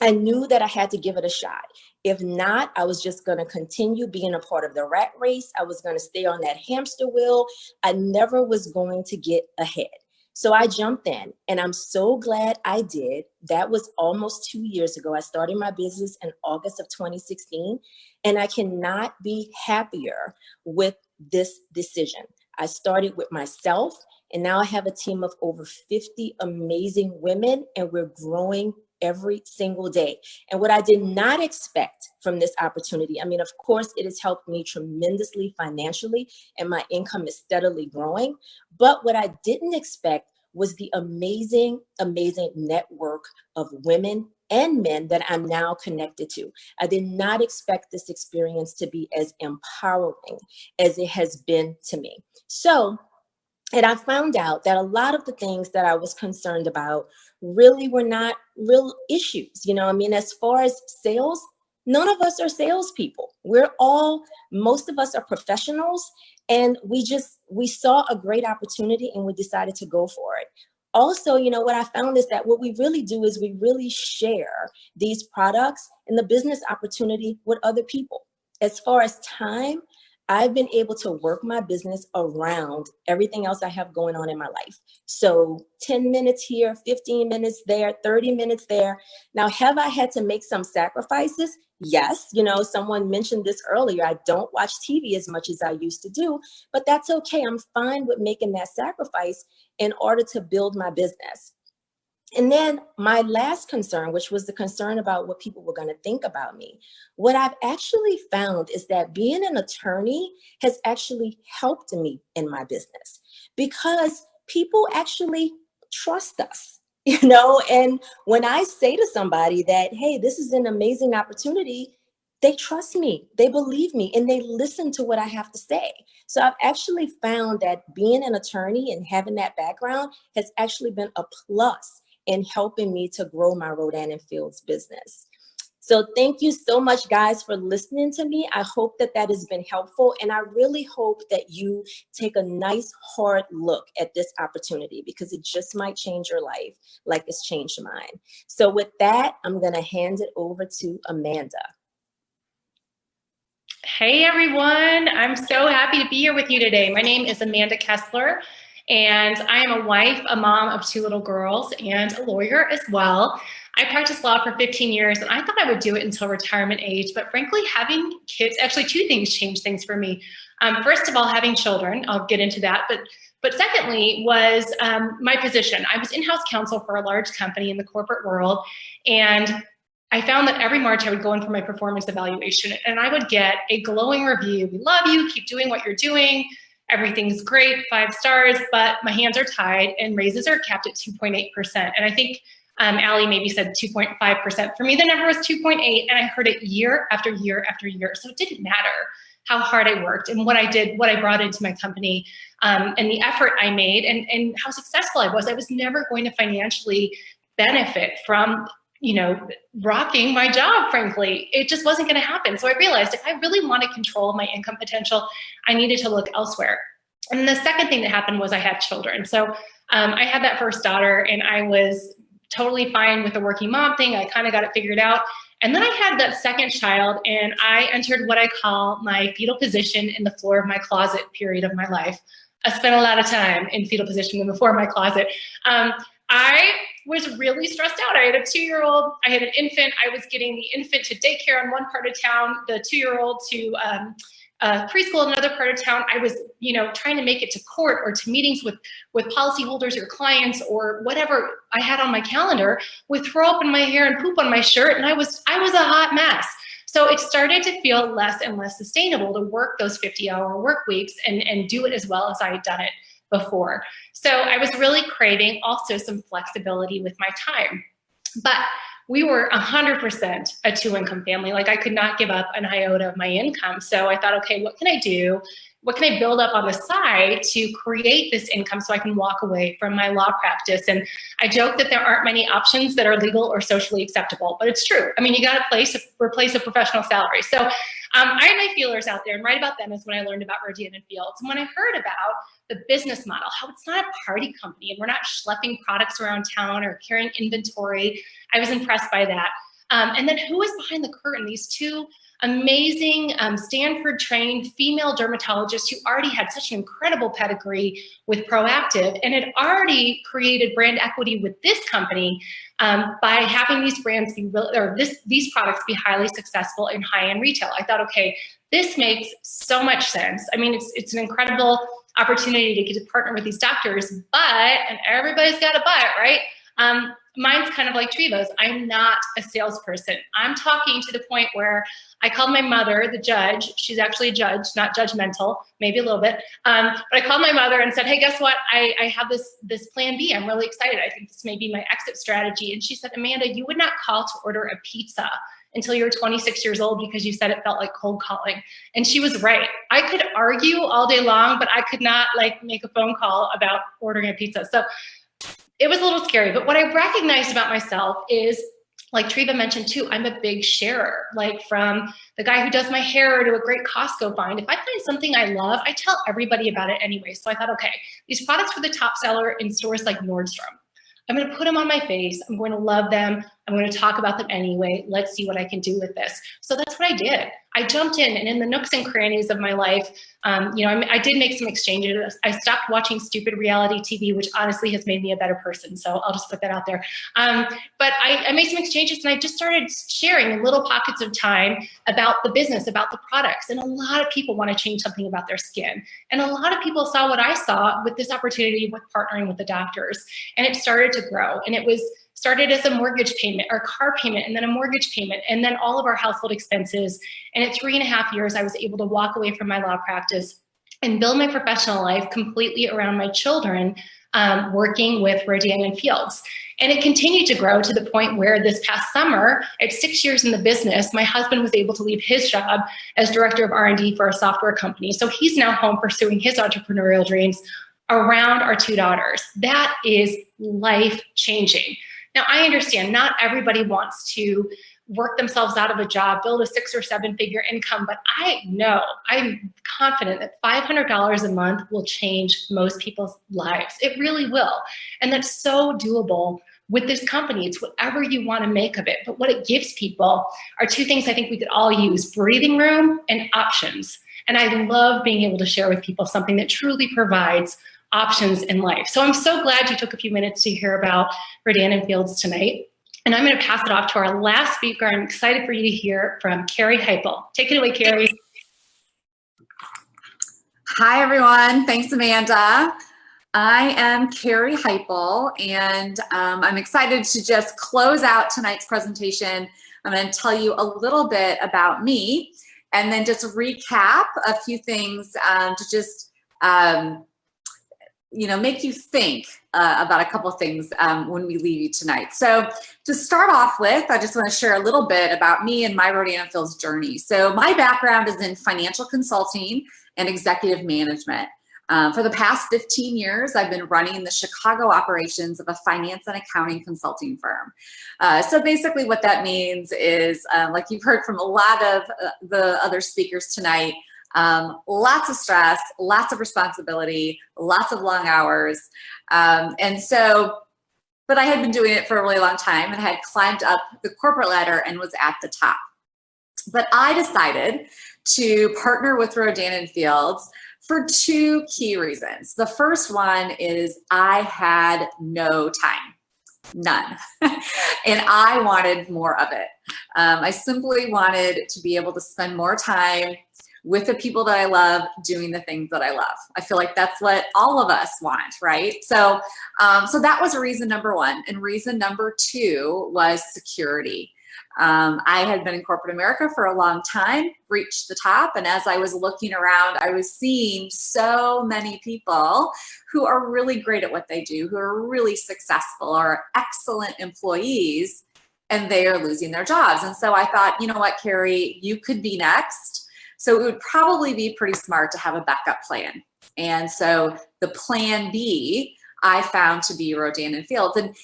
I knew that I had to give it a shot. If not, I was just going to continue being a part of the rat race. I was going to stay on that hamster wheel. I never was going to get ahead. So I jumped in, and I'm so glad I did. That was almost 2 years ago. I started my business in August of 2016, and I cannot be happier with this decision. I started with myself, and now I have a team of over 50 amazing women, and we're growing every single day. And what I did not expect from this opportunity, of course, it has helped me tremendously financially, and my income is steadily growing. But what I didn't expect was the amazing, amazing network of women and men that I'm now connected to. I did not expect this experience to be as empowering as it has been to me. And I found out that a lot of the things that I was concerned about really were not real issues. As far as sales, none of us are salespeople. Most of us are professionals, and we saw a great opportunity and we decided to go for it. Also, what I found is that what we really do is we really share these products and the business opportunity with other people. As far as time, I've been able to work my business around everything else I have going on in my life. So 10 minutes here, 15 minutes there, 30 minutes there. Now, have I had to make some sacrifices? Yes, you know, someone mentioned this earlier. I don't watch TV as much as I used to do, but that's okay. I'm fine with making that sacrifice in order to build my business. And then my last concern, which was the concern about what people were going to think about me. What I've actually found is that being an attorney has actually helped me in my business because people actually trust us, you know? And when I say to somebody that, hey, this is an amazing opportunity, they trust me, they believe me, and they listen to what I have to say. So I've actually found that being an attorney and having that background has actually been a plus in helping me to grow my Rodan and Fields business. So thank you so much, guys, for listening to me. I hope that that has been helpful. And I really hope that you take a nice, hard look at this opportunity because it just might change your life like it's changed mine. So with that, I'm going to hand it over to Amanda. Hey, everyone. I'm so happy to be here with you today. My name is Amanda Kessler. And I am a wife, a mom of 2 little girls, and a lawyer as well. I practiced law for 15 years, and I thought I would do it until retirement age. But frankly, having kids, actually 2 things changed things for me. First of all, having children, I'll get into that. But secondly was my position. I was in-house counsel for a large company in the corporate world, and I found that every March I would go in for my performance evaluation, and I would get a glowing review. We love you, keep doing what you're doing. Everything's great, 5 stars, but my hands are tied and raises are capped at 2.8%. And I think Allie maybe said 2.5%. For me, the number was 2.8, and I heard it year after year after year. So it didn't matter how hard I worked and what I did, what I brought into my company, and the effort I made and how successful I was. I was never going to financially benefit from, you know, rocking my job, frankly. It just wasn't going to happen. So I realized if I really want to control my income potential, I needed to look elsewhere. And the second thing that happened was I had children. So I had that first daughter, and I was totally fine with the working mom thing. I kind of got it figured out. And then I had that second child, and I entered what I call my fetal position in the floor of my closet period of my life. I spent a lot of time in fetal position in the floor of my closet. I was really stressed out. I had a 2-year-old, I had an infant. I was getting the infant to daycare in one part of town, the 2-year-old to preschool in another part of town. I was, you know, trying to make it to court or to meetings with policyholders or clients or whatever I had on my calendar with throw up in my hair and poop on my shirt. And I was a hot mess. So it started to feel less and less sustainable to work those 50-hour work weeks and do it as well as I had done it before. So I was really craving also some flexibility with my time. But we were 100% a 2-income family. Like I could not give up an iota of my income. So I thought, okay, what can I do? What can I build up on the side to create this income so I can walk away from my law practice? And I joke that there aren't many options that are legal or socially acceptable, but it's true. I mean, you got to replace a professional salary. So I had my feelers out there, and right about then is when I learned about Rodan and Fields. And when I heard about the business model, how it's not a party company and we're not schlepping products around town or carrying inventory, I was impressed by that. And then who was behind the curtain? These 2 amazing Stanford-trained female dermatologists who already had such an incredible pedigree with Proactive and had already created brand equity with this company by having these brands be these products be highly successful in high-end retail. I thought, okay, this makes so much sense. I mean, it's an incredible opportunity to get to partner with these doctors, and everybody's got a but, right? Mine's kind of like Treva's. I'm not a salesperson. I'm talking to the point where I called my mother, the judge. She's actually a judge, not judgmental, maybe a little bit. But I called my mother and said, hey, guess what? I have this plan B. I'm really excited. I think this may be my exit strategy. And she said, Amanda, you would not call to order a pizza until you were 26 years old because you said it felt like cold calling. And she was right. I could argue all day long, but I could not like make a phone call about ordering a pizza. So it was a little scary, but what I recognized about myself is, like Treva mentioned too, I'm a big sharer. Like from the guy who does my hair to a great Costco find, if I find something I love, I tell everybody about it anyway. So I thought, okay, these products were the top seller in stores like Nordstrom. I'm going to put them on my face. I'm going to love them. I'm going to talk about them anyway. Let's see what I can do with this. So that's what I did. I jumped in, and in the nooks and crannies of my life, I did make some exchanges. I stopped watching stupid reality TV, which honestly has made me a better person. So I'll just put that out there. But I made some exchanges, and I just started sharing in little pockets of time about the business, about the products. And a lot of people want to change something about their skin. And a lot of people saw what I saw with this opportunity with partnering with the doctors. And it started to grow. And it was started as a mortgage payment or car payment, and then a mortgage payment, and then all of our household expenses. And at 3.5 years, I was able to walk away from my law practice and build my professional life completely around my children, working with Rodan & Fields. And it continued to grow to the point where this past summer, at 6 years in the business, my husband was able to leave his job as director of R&D for a software company. So he's now home pursuing his entrepreneurial dreams around our 2 daughters. That is life-changing. Now, I understand not everybody wants to work themselves out of a job, build a 6 or 7 figure income, but I know, I'm confident that $500 a month will change most people's lives. It really will. And that's so doable with this company. It's whatever you want to make of it. But what it gives people are 2 things I think we could all use: breathing room and options. And I love being able to share with people something that truly provides options in life. So I'm so glad you took a few minutes to hear about Rodan & Fields tonight. And I'm going to pass it off to our last speaker. I'm excited for you to hear from Carrie Heipel. Take it away, Carrie. Hi, everyone. Thanks, Amanda. I am Carrie Heipel, and I'm excited to just close out tonight's presentation. I'm going to tell you a little bit about me, and then just recap a few things to just make you think about a couple of things when we leave you tonight. So to start off with, I just want to share a little bit about me and my Rodan & Fields journey. So my background is in financial consulting and executive management. For the past 15 years, I've been running the Chicago operations of a finance and accounting consulting firm. So basically what that means is, like you've heard from a lot of the other speakers tonight, lots of stress, lots of responsibility, lots of long hours. But I had been doing it for a really long time and had climbed up the corporate ladder and was at the top. But I decided to partner with Rodan & Fields for 2 key reasons. The first one is I had no time. None. And I wanted more of it. I simply wanted to be able to spend more time with the people that I love, doing the things that I love. I feel like that's what all of us want, right? So that was reason number 1. And reason number 2 was security. I had been in corporate America for a long time, reached the top, and as I was looking around, I was seeing so many people who are really great at what they do, who are really successful, are excellent employees, and they are losing their jobs. And so I thought, you know what, Carrie, you could be next. So it would probably be pretty smart to have a backup plan. And so the plan B, I found to be Rodan & Fields. And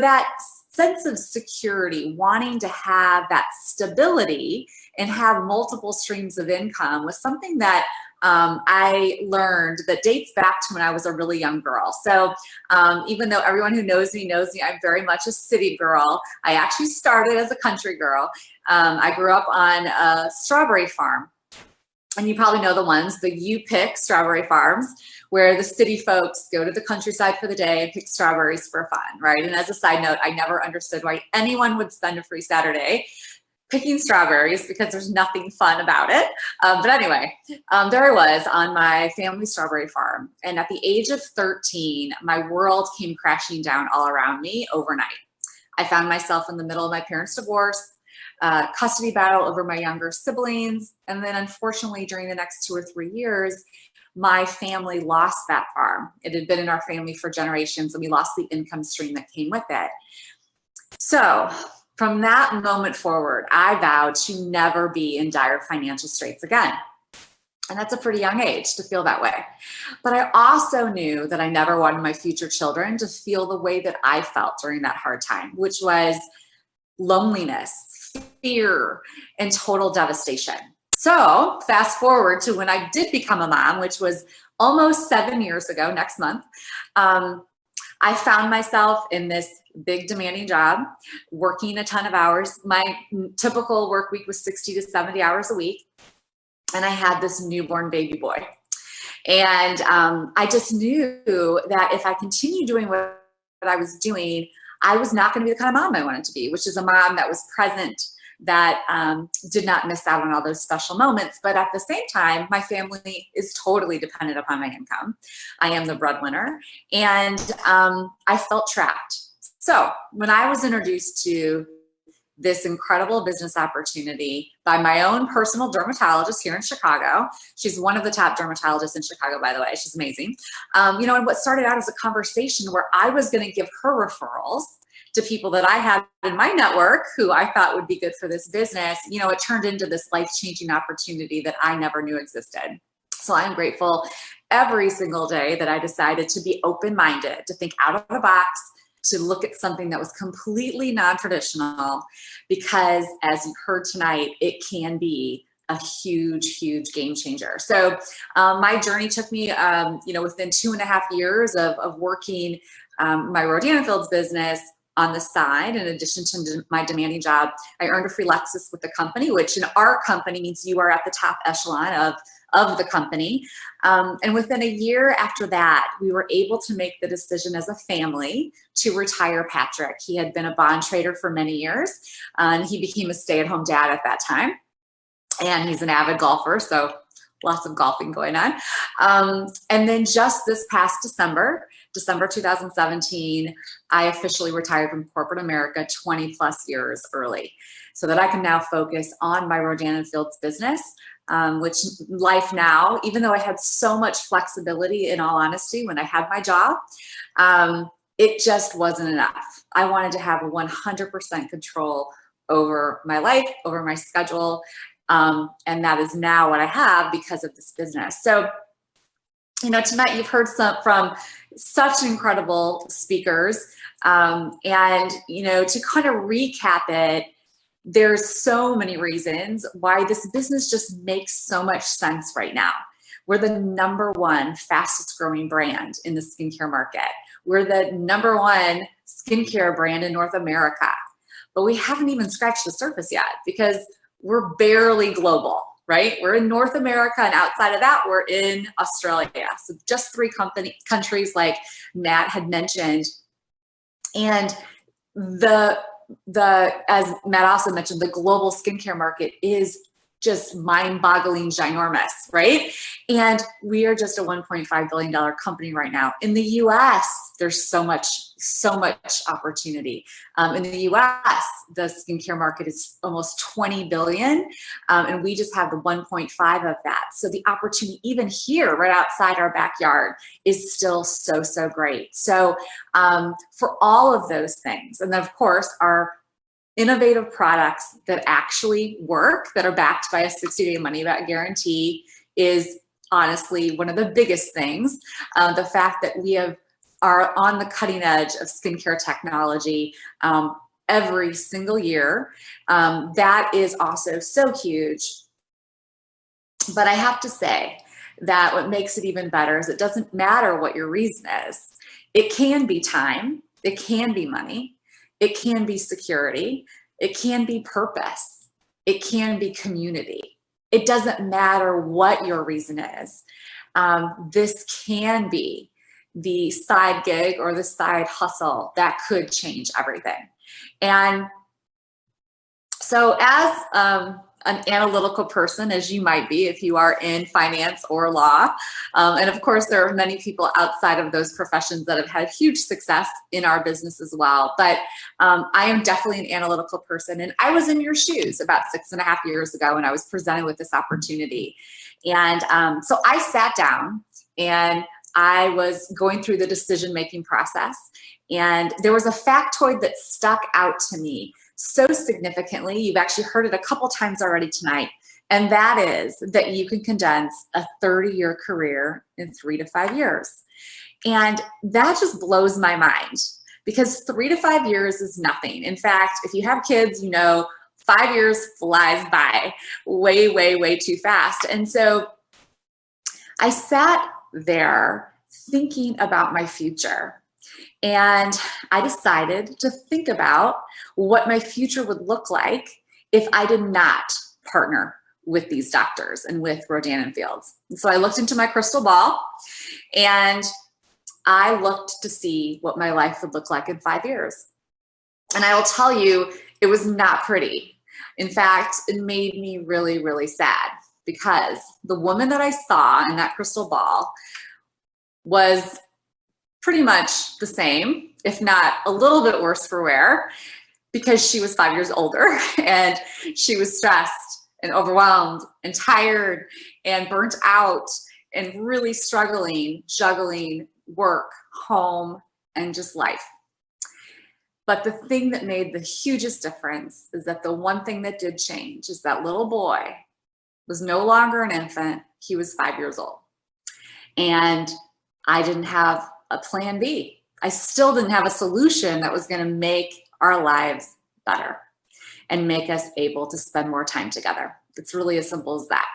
that sense of security, wanting to have that stability and have multiple streams of income was something that I learned that dates back to when I was a really young girl. So even though everyone who knows me, I'm very much a city girl. I actually started as a country girl. I grew up on a strawberry farm. And you probably know the ones, the You Pick strawberry farms, where the city folks go to the countryside for the day and pick strawberries for fun, right? And as a side note, I never understood why anyone would spend a free Saturday picking strawberries because there's nothing fun about it. But anyway, there I was on my family strawberry farm. And at the age of 13, my world came crashing down all around me overnight. I found myself in the middle of my parents' divorce, custody battle over my younger siblings. And then unfortunately, during the next 2 or 3 years, my family lost that farm. It had been in our family for generations, and we lost the income stream that came with it. So from that moment forward, I vowed to never be in dire financial straits again. And that's a pretty young age to feel that way. But I also knew that I never wanted my future children to feel the way that I felt during that hard time, which was loneliness, fear, and total devastation. So fast forward to when I did become a mom, which was almost 7 years ago next month. I found myself in this big demanding job, working a ton of hours. My typical work week was 60 to 70 hours a week. And I had this newborn baby boy. And I just knew that if I continued doing what I was doing, I was not going to be the kind of mom I wanted to be, which is a mom that was present, that did not miss out on all those special moments. But at the same time, my family is totally dependent upon my income. I am the breadwinner, and I felt trapped. So when I was introduced to this incredible business opportunity by my own personal dermatologist here in Chicago. She's one of the top dermatologists in Chicago, by the way. She's amazing. And what started out as a conversation where I was going to give her referrals to people that I had in my network who I thought would be good for this business, it turned into this life-changing opportunity that I never knew existed. So I'm grateful every single day that I decided to be open-minded, to think out of the box, to look at something that was completely non-traditional, because as you heard tonight, it can be a huge, huge game changer. So my journey took me, within 2.5 years of working my Rodan Fields business on the side, in addition to my demanding job, I earned a free Lexus with the company, which in our company means you are at the top echelon of the company. And within a year after that, we were able to make the decision as a family to retire Patrick. He had been a bond trader for many years, and he became a stay-at-home dad at that time. And he's an avid golfer, so lots of golfing going on. And then just this past December 2017, I officially retired from corporate America 20 plus years early, so that I can now focus on my Rodan Fields business, which life now, even though I had so much flexibility, in all honesty, when I had my job, it just wasn't enough. I wanted to have 100% control over my life, over my schedule, and that is now what I have because of this business. So, tonight you've heard from such incredible speakers, and, to kind of recap it, there's so many reasons why this business just makes so much sense right now. We're the #1 fastest growing brand in the skincare market. We're the #1 skincare brand in North America, but we haven't even scratched the surface yet because we're barely global, right? We're in North America, and outside of that, we're in Australia. So just 3 countries like Matt had mentioned. And as Matt also mentioned, the global skincare market is just mind-boggling ginormous, right? And we are just a $1.5 billion company right now. In the US, there's so much opportunity. In the US, the skincare market is almost 20 billion, and we just have the 1.5 of that. So the opportunity, even here, right outside our backyard, is still so great. So for all of those things, and then of course, our innovative products that actually work, that are backed by a 60-day money-back guarantee, is honestly one of the biggest things. The fact that we are on the cutting edge of skincare technology every single year, that is also so huge. But I have to say that what makes it even better is it doesn't matter what your reason is. It can be time, it can be money, it can be security, it can be purpose, it can be community. It doesn't matter what your reason is. This can be the side gig or the side hustle that could change everything. And so as an analytical person, as you might be if you are in finance or law, and of course there are many people outside of those professions that have had huge success in our business as well, but I am definitely an analytical person, and I was in your shoes about 6.5 years ago when I was presented with this opportunity. And so I sat down and I was going through the decision-making process, and there was a factoid that stuck out to me so significantly. You've actually heard it a couple times already tonight, and that is that you can condense a 30-year career in 3 to 5 years. And that just blows my mind, because 3 to 5 years is nothing. In fact, if you have kids, 5 years flies by way too fast. And so I sat there thinking about my future. And I decided to think about what my future would look like if I did not partner with these doctors and with Rodan and Fields. And so I looked into my crystal ball and I looked to see what my life would look like in 5 years. And I will tell you, it was not pretty. In fact, it made me really, really sad because the woman that I saw in that crystal ball was pretty much the same, if not a little bit worse for wear, because she was 5 years older and she was stressed and overwhelmed and tired and burnt out and really struggling, juggling work, home, and just life. But the thing that made the hugest difference is that the one thing that did change is that little boy was no longer an infant. He was 5 years old. And I didn't have a plan B. I still didn't have a solution that was going to make our lives better and make us able to spend more time together. It's really as simple as that.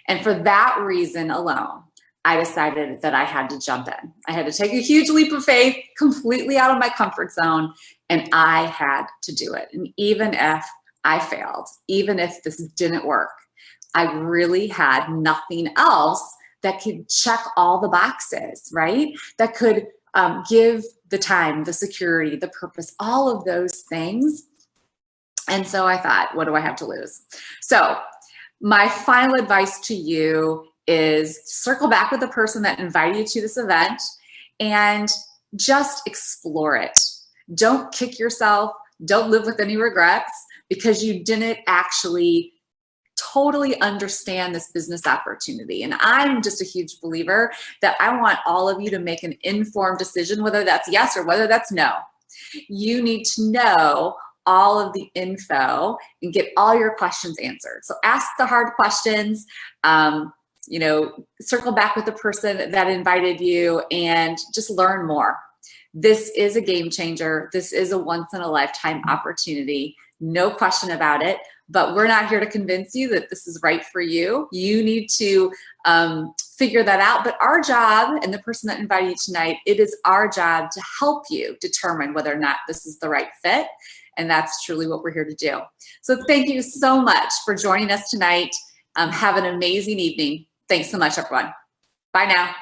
And for that reason alone, I decided that I had to jump in. I had to take a huge leap of faith, completely out of my comfort zone, and I had to do it. And even if I failed, even if this didn't work, I really had nothing else that could check all the boxes, right? That could give the time, the security, the purpose, all of those things. And so I thought, what do I have to lose? So my final advice to you is circle back with the person that invited you to this event and just explore it. Don't kick yourself. Don't live with any regrets because you didn't actually totally understand this business opportunity. And I'm just a huge believer that I want all of you to make an informed decision, whether that's yes or whether that's no. You need to know all of the info and get all your questions answered. So ask the hard questions, circle back with the person that invited you and just learn more. This is a game changer. This is a once in a lifetime opportunity. No question about it. But we're not here to convince you that this is right for you. You need to figure that out. But our job, and the person that invited you tonight, it is our job to help you determine whether or not this is the right fit. And that's truly what we're here to do. So thank you so much for joining us tonight. Have an amazing evening. Thanks so much, everyone. Bye now.